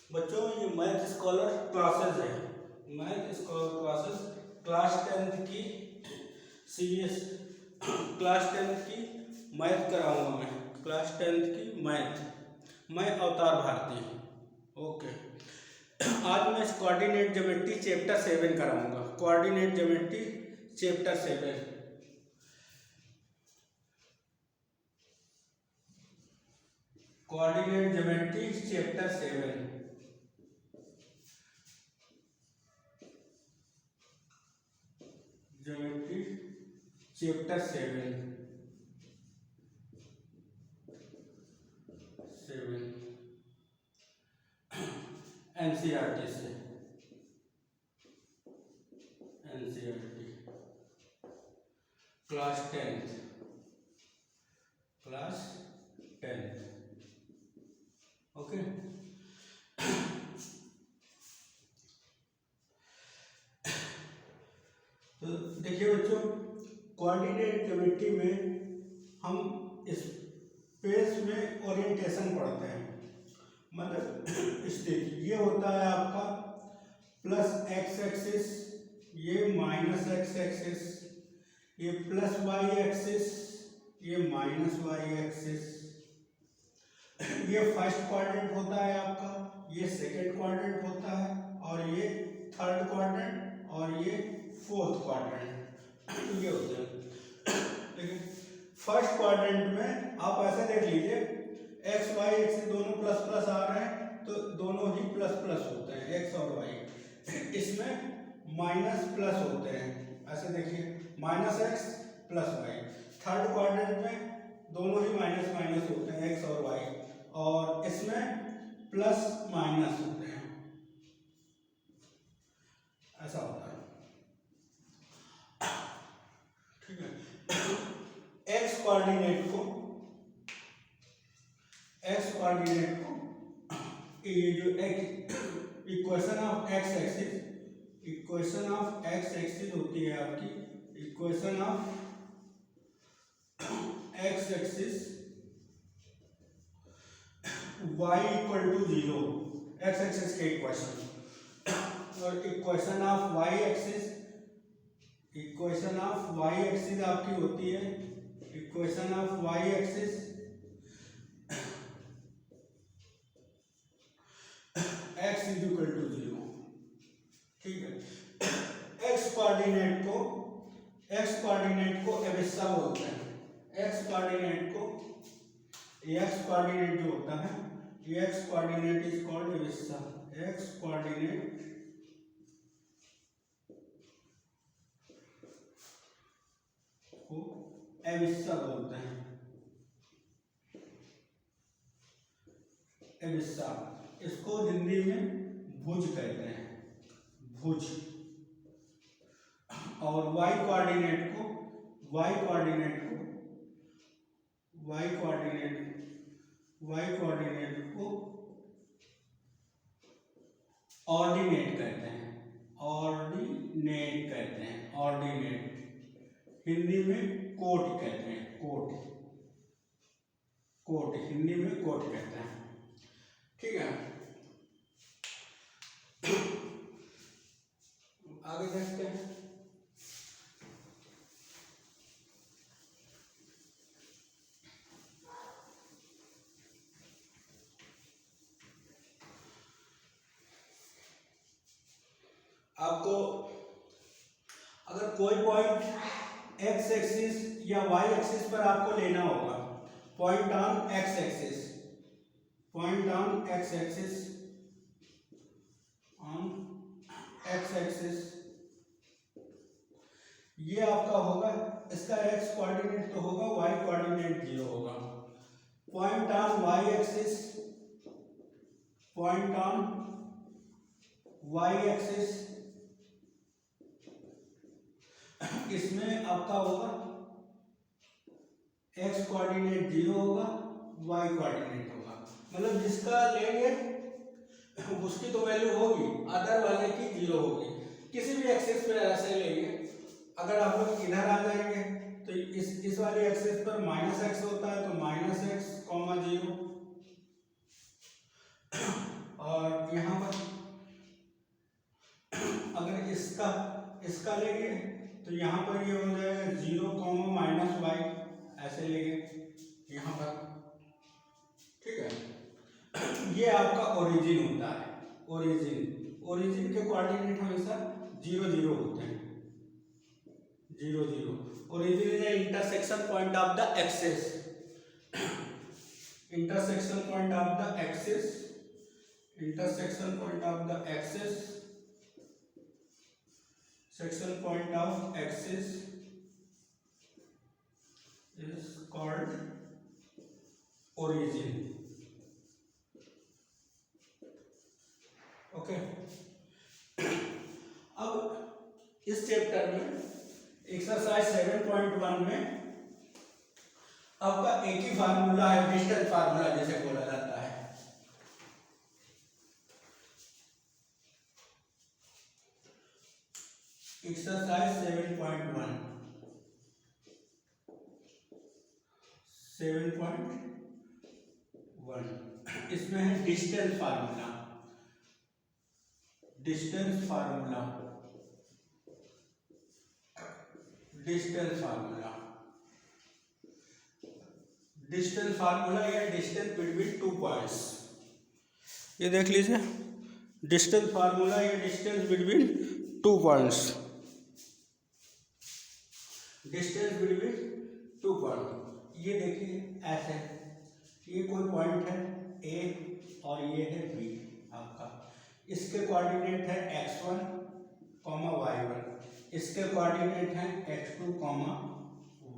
बच्चों ये math scholar classes है, math scholar classes class 10th की सीरीज, क्लास 10th की मैथ कराऊंगा मैं, क्लास 10th की मैथ, मैं अवतार भारती। ओके, आज मैं कोऑर्डिनेट ज्योमेट्री चैप्टर 7 कराऊंगा, coordinate geometry chapter 7। Coordinate geometry chapter 7, geometry chapter 7 NCERT से, NCERT class 10th, class 10th। Okay, तो देखिए बच्चों, कोऑर्डिनेट ज्योमेट्री में हम स्पेस में ओरिएंटेशन पढ़ते हैं। मतलब स्थिति ये होता है आपका प्लस एक्स एक्सिस, ये माइनस एक्स एक्सिस, ये प्लस वाई एक्सिस, ये माइनस वाई एक्सिस। ये फर्स्ट क्वाड्रेंट होता है आपका, ये सेकंड क्वाड्रेंट होता है, और ये थर्ड क्वाड्रेंट, और ये फोर्थ क्वाड्रेंट, ये होते हैं। लेकिन फर्स्ट क्वाड्रेंट में आप ऐसे देख लीजिए, एक्स वाई एक्सिस दोनों प्लस प्लस आ रहे हैं, तो दोनों ही प्लस प्लस होते हैं, एक्स और वाई। इसमें माइनस प्लस होते हैं, ऐसे देखिए, minus X plus Y. Third quadrant में दोनों ही माइनस माइनस होते हैं, एक्स और वाई, और इसमें प्लस माइनस होते हैं, ऐसा होता है। ठीक है, एक्स कोऑर्डिनेट को ये जो equation of X axis, equation of X axis होती है आपकी, equation of X axis y equal to 0, X axis के इक्वेशन, और equation of y axis, equation of y axis आपकी होती है, equation of y axis x is equal to 0। ठीक है, एक्स कोऑर्डिनेट को एबिस्सा बोलते हैं। एक्स कोऑर्डिनेट जो होता है, x coordinate is called abscissa, x coordinate को एबिस्सा बोलते हैं, एबिस्सा। इसको हिंदी में भुज कहते हैं, भुज। और y कोऑर्डिनेट को ऑर्डिनेट कहते हैं, ऑर्डिनेट। हिंदी में कोट कहते हैं, कोट हिंदी में कोट कहते हैं। ठीक है, आगे देखते हैं। आपको अगर कोई पॉइंट एक्स एक्सिस या वाई एक्सिस पर आपको लेना होगा, point on x axis, point on x axis, ये आपका होगा, इसका एक्स कोऑर्डिनेट तो होगा, वाई कोऑर्डिनेट 0 होगा। Point on Y axis, point on Y axis, इसमें आपका होगा एक्स कोऑर्डिनेट 0 होगा, वाई कोऑर्डिनेट होगा। मतलब जिसका लेंगे उसकी तो वैल्यू होगी, अदर वाले की 0 होगी। किसी भी एक्सिस पे ऐसे लेंगे, अगर आप लोग इधर आ जाएंगे तो इस वाले एक्सिस पर माइनस एक्स होता है, तो माइनस एक्स कॉमा 0, और यहाँ तो यहाँ पर ये हो जाएगा 0 माइनस वाई, ऐसे लेंगे यहाँ पर, ठीक है। ये आपका ओरिजिन होता है, ओरिजिन के कोऑर्डिनेट हमेशा 0 0 होते हैं, 0 0। Origin is the intersection point of the axis, intersection point of the axis, intersection point of the axis, section point of axis is called origin. Okay. अब इस चैप्टर में एक्सरसाइज 7.1 में आपका एक ही फार्मूला है, डिस्टेंस फार्मूला जैसे बोला जाता है। एक्सरसाइज 7.1 इसमें है distance formula, distance formula, distance formula, distance formula या डिस्टेंस बिटवीन टू पॉइंट्स। ये देख लीजिए, डिस्टेंस फार्मूला या distance between two points, distance between two point. ये देखिए ऐसे, ये कोई पॉइंट है ए और ये है बी आपका, इसके कोऑर्डिनेट है x1, y1, इसके कोऑर्डिनेट है x2,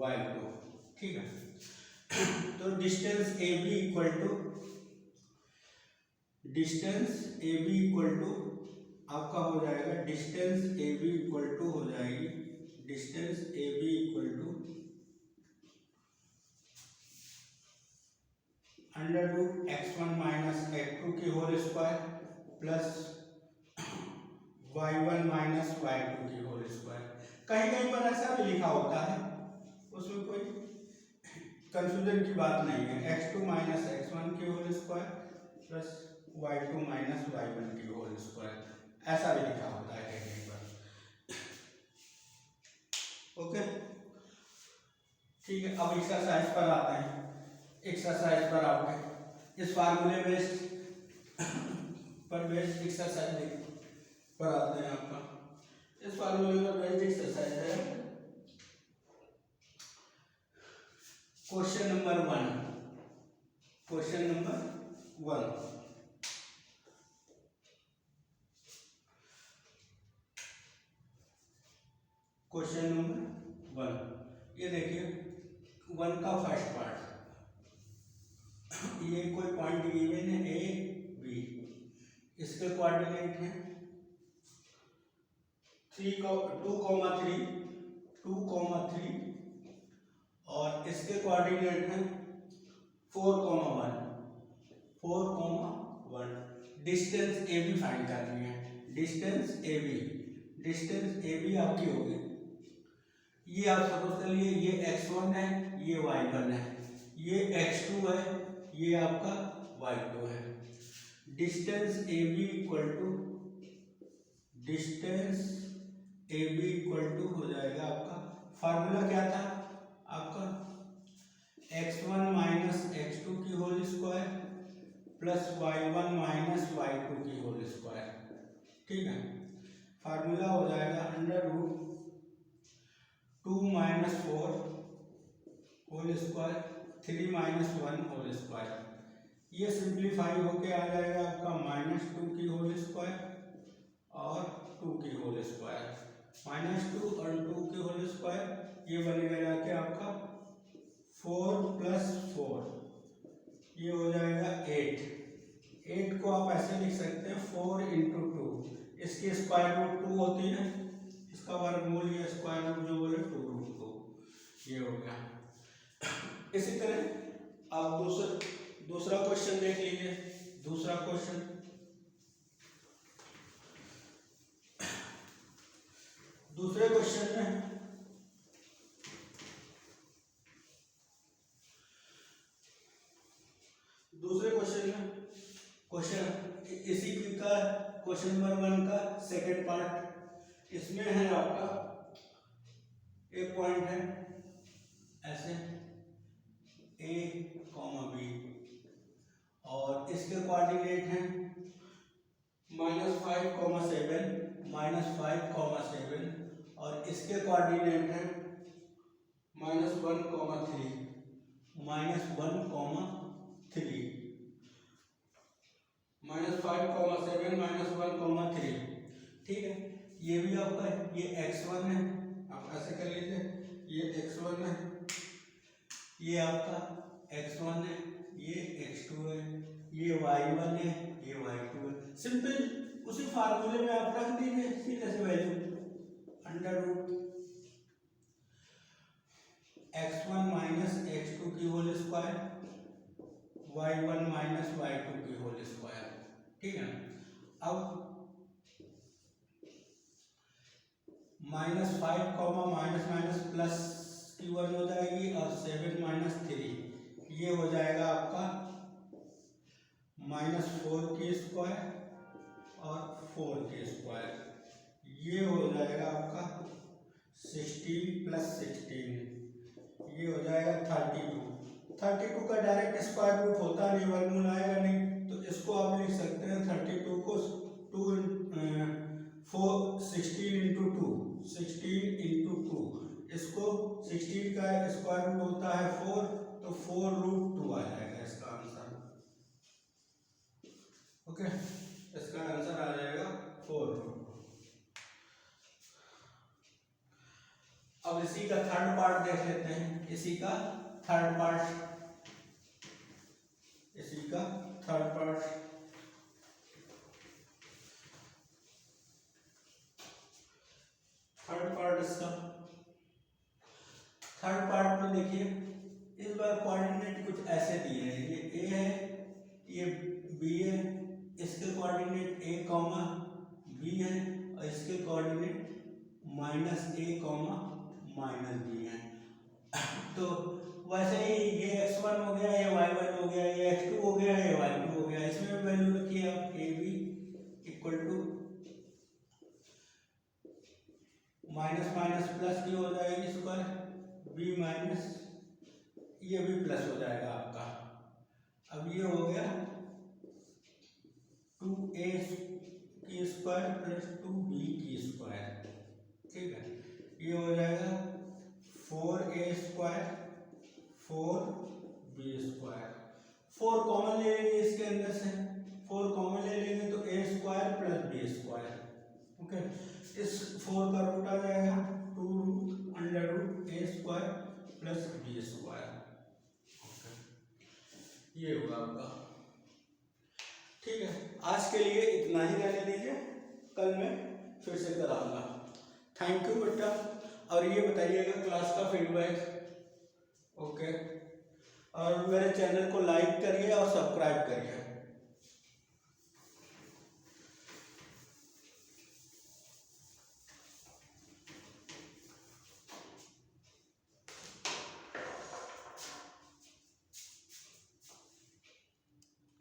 y2, ठीक है। तो distance A B equal to, distance A B equal to आपका हो जाएगा, distance A B equal to हो जाएगी, distance A B equal to √x1 minus x2 की whole square plus y1 minus y2 की होल स्क्वायर। कहीं कहीं पर ऐसा भी लिखा होता है, उसमें कोई कंफ्यूजन की बात नहीं है, x2 माइनस x1 की whole square plus y2 minus y1 की होल स्क्वायर, ऐसा भी लिखा होता है कहीं पर। ओके, ठीक है। अब एक्सरसाइज पर आते हैं, एक्सरसाइज पर आते इस फार्मूले बेस्ड पर बेस्ड एक्सरसाइज पर आते हैं आपका। इस फार्मूले पर बेस्ड एक्सरसाइज है question number 1, question number 1। Question number 1, ये देखिए 1 का फर्स्ट पार्ट, ये कोई पॉइंट गिवन है ए बी, इसके कोऑर्डिनेट है 2,3 और इसके कोऑर्डिनेट है 4,1। डिस्टेंस ए बी फाइंड करनी है, distance A B, distance A B आपकी होगी, ये आप सपोज कर लिए ये x1 है, ये y1 है, ये x2 है, ये आपका y2 है। Distance A B equal to, distance A B equal to हो जाएगा आपका, फार्मूला क्या था आपका, x1 माइनस x2 की whole square plus y1 minus y2 की होल स्क्वायर, ठीक है। फार्मूला हो जाएगा √2 minus 4 whole square 3 minus 1 whole square, ये सिंप्लीफाई होके आ जाएगा आपका -2 की होल स्क्वायर और 2 की होल स्क्वायर, -2 और 2 की होल स्क्वायर, ये बनेगा जाके आपका 4 + 4, ये हो जाएगा 8। 8 को आप ऐसे लिख सकते हैं 4 × 2, इसकी स्क्वायर रूट 2 होती है, इसका वर्गमूल या स्क्वायर रूट जो बोले 2√2, ये हो गया। इसी तरह आप दूसरा क्वेश्चन देख लीजिए, दूसरा क्वेश्चन, दूसरे क्वेश्चन में क्वेश्चन इसी का क्वेश्चन नंबर 1 का सेकंड पार्ट, इसमें है आपका एक पॉइंट है ऐसे ए कॉमा बी और इसके कोऑर्डिनेट हैं -5,7 -5,7 और इसके कोऑर्डिनेट हैं -1,3 -1,3 -5,7 -1,3। ठीक है, ये भी आपका है, ये x1 है, आप ऐसे कर लीजिए, ये x1 है, ये आपका x1 है, ये x2 है, ये y1 है, ये y2 है। सिंपल उसी फार्मूले में आप रख दीजिए सीधे से वैल्यू √x1 माइनस x2 की whole square y1 minus y2 की होल स्क्वायर। ठीक है, अब -5 कॉमा माइनस माइनस प्लस की 1 हो जाएगी और 7 -3 ये हो जाएगा आपका -4 की स्क्वायर और 4 की स्क्वायर, ये हो जाएगा आपका 16 + 16, ये हो जाएगा 32 का डायरेक्ट स्क्वायर रूट होता नहीं, वर्गमूल आएगा नहीं, तो इसको आप लिख सकते हैं 32 को 16 × 2, इसको 16 का स्क्वायर रूट होता है 4, तो 4√2 आ जाएगा इसका आंसर। ओके, इसका आंसर आ जाएगा 4√2। अब इसी का थर्ड पार्ट देख लेते हैं, इसी का थर्ड पार्ट इसका थर्ड पार्ट में देखिए, इस बार कोऑर्डिनेट कुछ ऐसे दिए हैं, ये ए है, ये बी है, इसके कोऑर्डिनेट a, b है और इसके कोऑर्डिनेट -a, -b है। तो वैसे ही ये x1 हो गया, ये y1 हो गया, ये x2 हो गया, ये y2 हो गया, इसमें भी वैल्यू रखिए आप ab = माइनस माइनस प्लस की हो जाएगी स्क्वायर, b माइनस, ये भी प्लस हो जाएगा आपका। अब ये हो गया 2a की स्क्वायर प्लस 2b की स्क्वायर। ठीक है, ये हो जाएगा 4a square 4b square. 4 common ले लेंगे इसके अंदर से, 4 कॉमन ले लेंगे तो a square plus b square. Okay, इस 4 का रूट आ जाएगा 2√√a square plus b square. ये होगा आपका। ठीक है, आज के लिए इतना ही रहने दीजिए, कल मैं फिर से कराऊंगा। थैंक यू बेटा, और ये बताइएगा क्लास का फीडबैक। ओके, और मेरे चैनल को लाइक करिए,